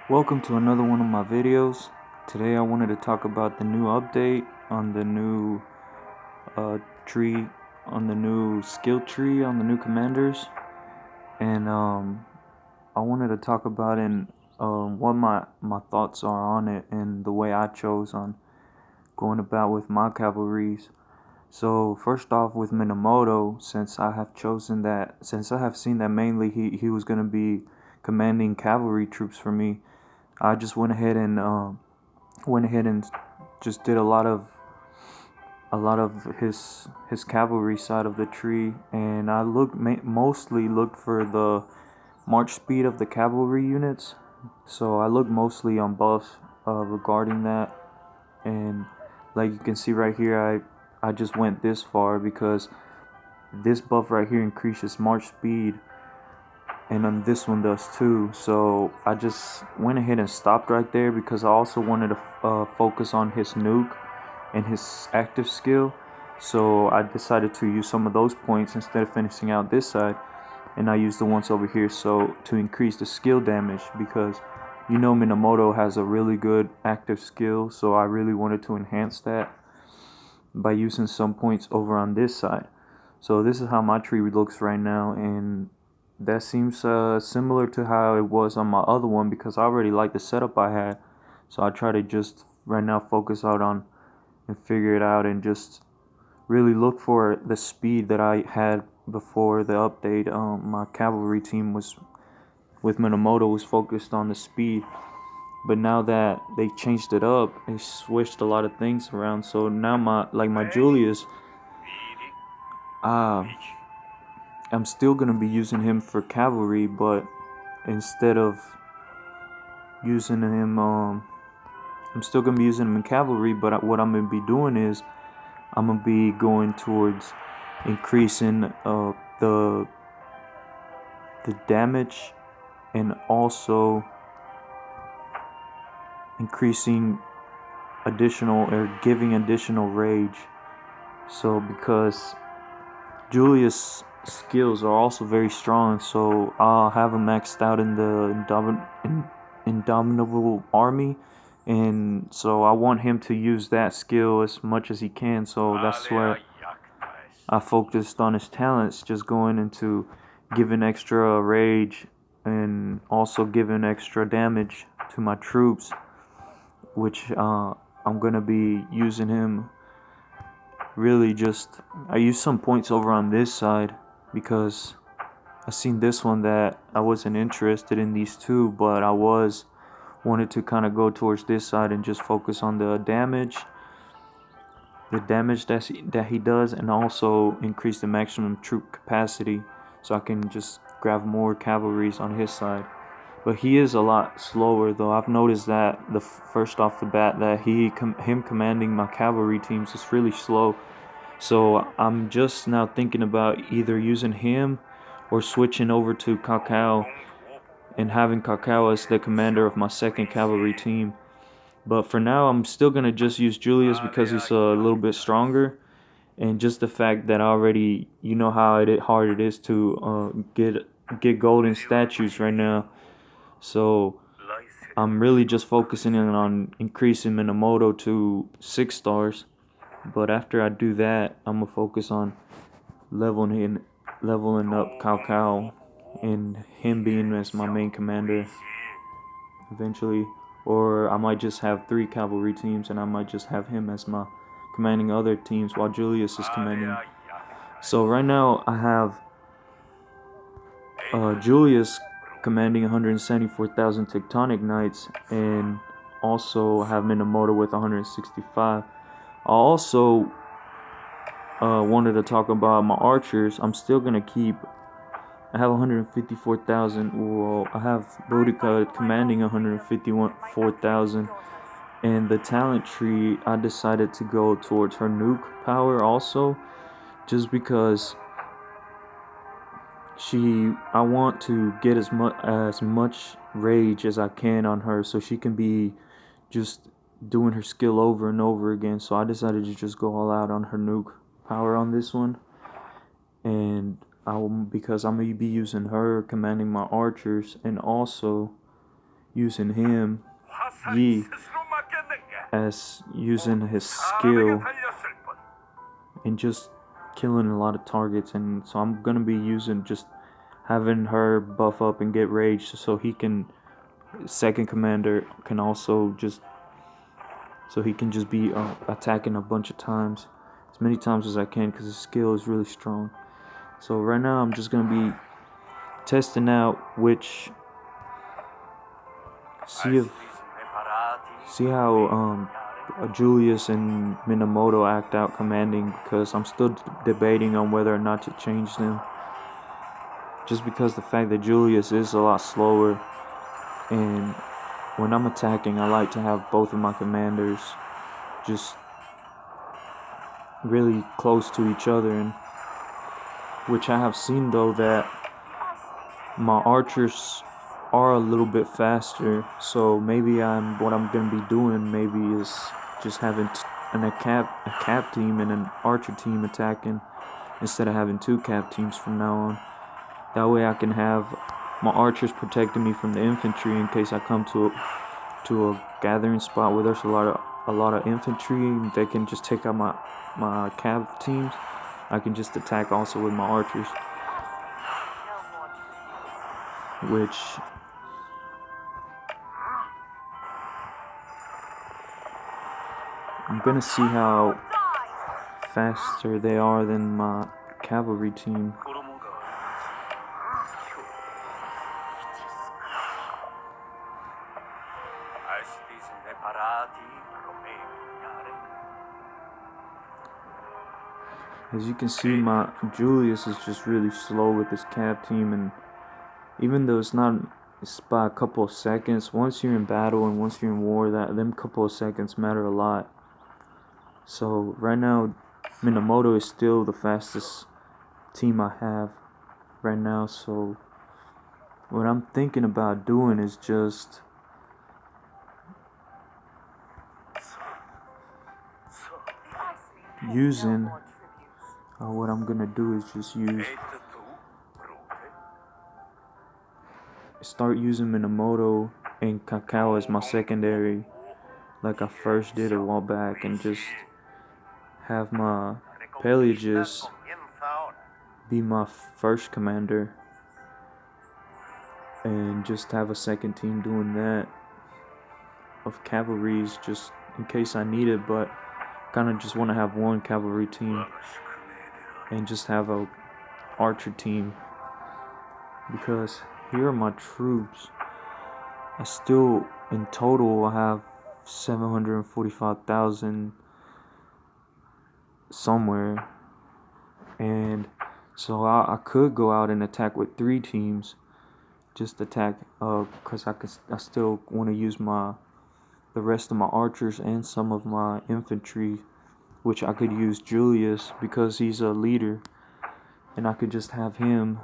Welcome to another one of my videos. Today I wanted to talk about the new update on the new tree, on the new skill tree, on the new commanders, and I wanted to talk about what my thoughts are on it and the way I chose on going about with my cavalries. So first off, with Minamoto, since I have seen that mainly he was going to be commanding cavalry troops for me, I just went ahead and just did a lot of his cavalry side of the tree, and I mostly looked for the march speed of the cavalry units. So I looked mostly on buffs regarding that, and like you can see right here, I just went this far because this buff right here increases march speed, and then this one does too. So I just went ahead and stopped right there because I also wanted to focus on his nuke and his active skill. So I decided to use some of those points instead of finishing out this side, and I used the ones over here so to increase the skill damage, because Minamoto has a really good active skill, so I really wanted to enhance that by using some points over on this side. So this is how my tree looks right now, and that seems similar to how it was on my other one because I already like the setup I had. So I try to just right now focus out on and figure it out and just really look for the speed that I had before the update. My cavalry team was with Minamoto was focused on the speed, but now that they changed it up, they switched a lot of things around. So now my Julius, uh, I'm still gonna be using him for cavalry, but instead of using him, I'm still gonna be using him in cavalry. But what I'm gonna be doing is I'm gonna be going towards increasing the damage, and also increasing additional or giving additional rage. So because Julius' skills are also very strong, so I'll have him maxed out in the Indomitable Army, and so I want him to use that skill as much as he can. So that's where I focused on his talents, just going into giving extra rage and also giving extra damage to my troops, which I'm gonna be using him really just. I used some points over on this side because I seen this one that I wasn't interested in these two, but I wanted to kind of go towards this side and just focus on the damage that he does, and also increase the maximum troop capacity so I can just grab more cavalries on his side. But he is a lot slower, though. I've noticed that the first off the bat that him commanding my cavalry teams is really slow. So I'm just now thinking about either using him or switching over to Kakao and having Kakao as the commander of my second cavalry team. But for now, I'm still gonna just use Julius because he's a little bit stronger, and just the fact that I already, how hard it is to get golden statues right now. So I'm really just focusing in on increasing Minamoto to 6 stars. But after I do that, I'm gonna focus on leveling up Cao Cao, and him being as my main commander eventually. Or I might just have 3 cavalry teams, and I might just have him as my commanding other teams while Julius is commanding. So right now I have Julius commanding 174,000 Tectonic Knights, and also have Minamoto with 165. I also wanted to talk about my archers. I'm still gonna keep. I have 154,000. Well, I have Boudicca commanding 154,000. And the talent tree, I decided to go towards her nuke power also, just because I want to get as much rage as I can on her, so she can be just doing her skill over and over again. So I decided to just go all out on her nuke power on this one, and because I'm gonna be using her commanding my archers, and also using him, Yi, as using his skill and just killing a lot of targets. And so I'm gonna be using just having her buff up and get rage so he can, second commander can also just, so he can just be attacking a bunch of times, as many times as I can, because his skill is really strong. So right now I'm just gonna be testing out see how Julius and Minamoto act out commanding, because I'm still debating on whether or not to change them, just because the fact that Julius is a lot slower, and when I'm attacking I like to have both of my commanders just really close to each other, and which I have seen though that my archers are a little bit faster. So maybe what I'm gonna be doing maybe is just having a cap team and an archer team attacking instead of having two cap teams from now on. That way I can have my archers protecting me from the infantry in case I come to a gathering spot where there's a lot of infantry. They can just take out my cap teams. I can just attack also with my archers, which I'm gonna see how faster they are than my cavalry team. As you can see, my Julius is just really slow with his cap team, and even though it's by a couple of seconds, once you're in battle and once you're in war, them couple of seconds matter a lot. So right now, Minamoto is still the fastest team I have right now. So what I'm thinking about doing is just using what I'm gonna do is just start using Minamoto and Kakao as my secondary, like I first did a while back, and just have my Pelagius be my first commander, and just have a second team doing that of cavalries just in case I need it, but kind of just want to have one cavalry team and just have a archer team, because here are my troops. I still, in total, I have 745,000 somewhere, and so I could go out and attack with 3 teams, just attack, because I still want to use the rest of my archers and some of my infantry, which I could use Julius because he's a leader, and I could just have him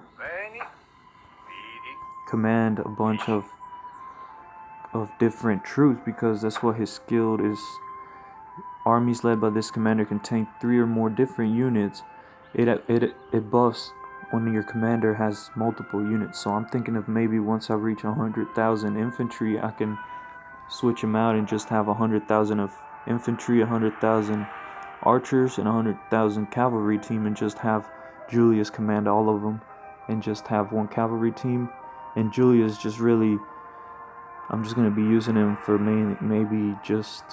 command a bunch of different troops, because that's what his skill is. Armies led by this commander can tank 3 or more different units. It buffs when your commander has multiple units. So I'm thinking of maybe once I reach 100,000 infantry, I can switch them out and just have 100,000 of infantry, 100,000 archers, and 100,000 cavalry team, and just have Julius command all of them, and just have one cavalry team. And Julius just really, I'm just gonna be using him for maybe just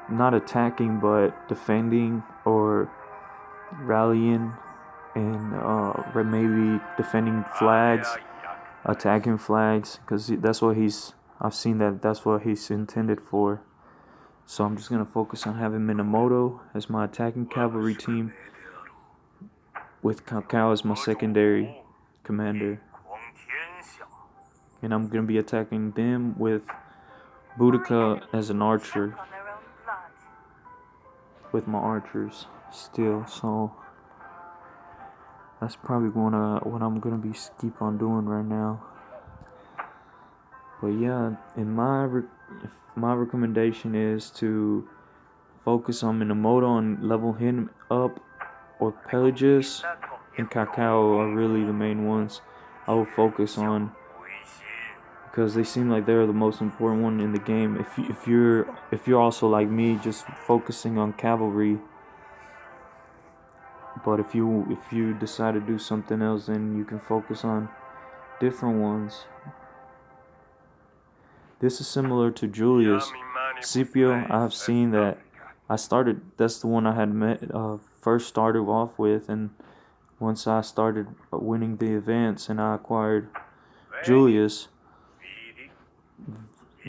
not attacking but defending or rallying, and maybe defending flags, attacking flags, because that's what I've seen that's what he's intended for. So I'm just gonna focus on having Minamoto as my attacking cavalry team, with Kakao as my secondary commander, and I'm gonna be attacking them with Boudicca as an archer, with my archers still. So that's probably what I'm gonna be keep on doing right now. But yeah, my recommendation is to focus on Minamoto and level him up, or Pelagius and Kakao are really the main ones I will focus on, because they seem like they're the most important one in the game. If you're also like me, just focusing on cavalry, but if you decide to do something else, then you can focus on different ones. This is similar to Julius Scipio. I have seen that. That's the one I had first started off with, and once I started winning the events and I acquired Julius,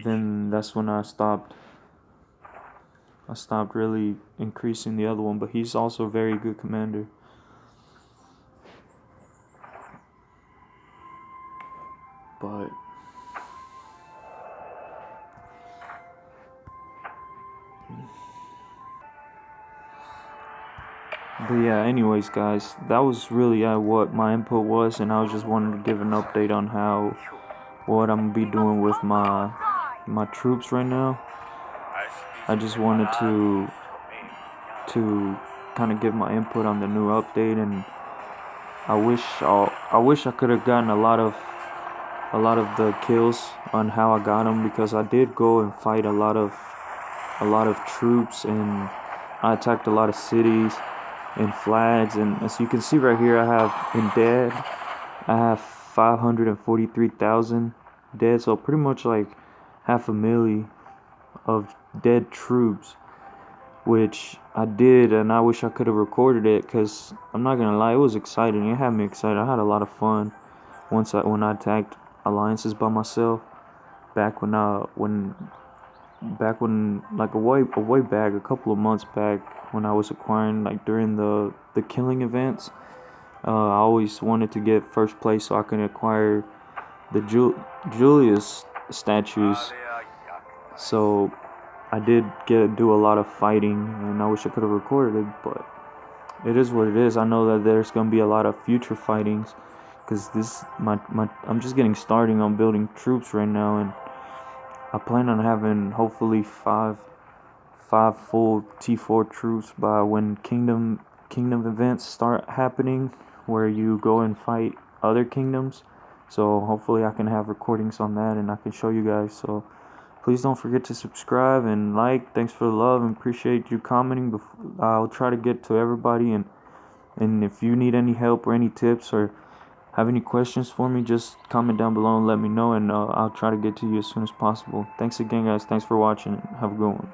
then that's when I stopped really increasing the other one, but he's also a very good commander. But yeah, anyways, guys, that was really what my input was, and I was just wanting to give an update on what I'm gonna be doing with my troops right now. I just wanted to kind of give my input on the new update, and I wish I could have gotten a lot of the kills on how I got them, because I did go and fight a lot of troops, and I attacked a lot of cities and flags, and as you can see right here, I have I have 543,000 dead, so pretty much like 500,000 of dead troops, which I did, and I wish I could have recorded it, because I'm not gonna lie, it was exciting. It had me excited. I had a lot of fun when I attacked alliances by myself back when like a way back, a couple of months back, when I was acquiring, like during the killing events. I always wanted to get first place so I can acquire the Julius statues. So I did do a lot of fighting, and I wish I could have recorded it, but it is what it is. I know that there's gonna be a lot of future fightings, because I'm just getting started on building troops right now, and I plan on having hopefully five full T4 troops by when kingdom events start happening, where you go and fight other kingdoms. So hopefully I can have recordings on that, and I can show you guys. So please don't forget to subscribe and like. Thanks for the love, and appreciate you commenting. I'll try to get to everybody, and if you need any help or any tips or have any questions for me, just comment down below and let me know, and I'll try to get to you as soon as possible. Thanks again, guys. Thanks for watching. Have a good one.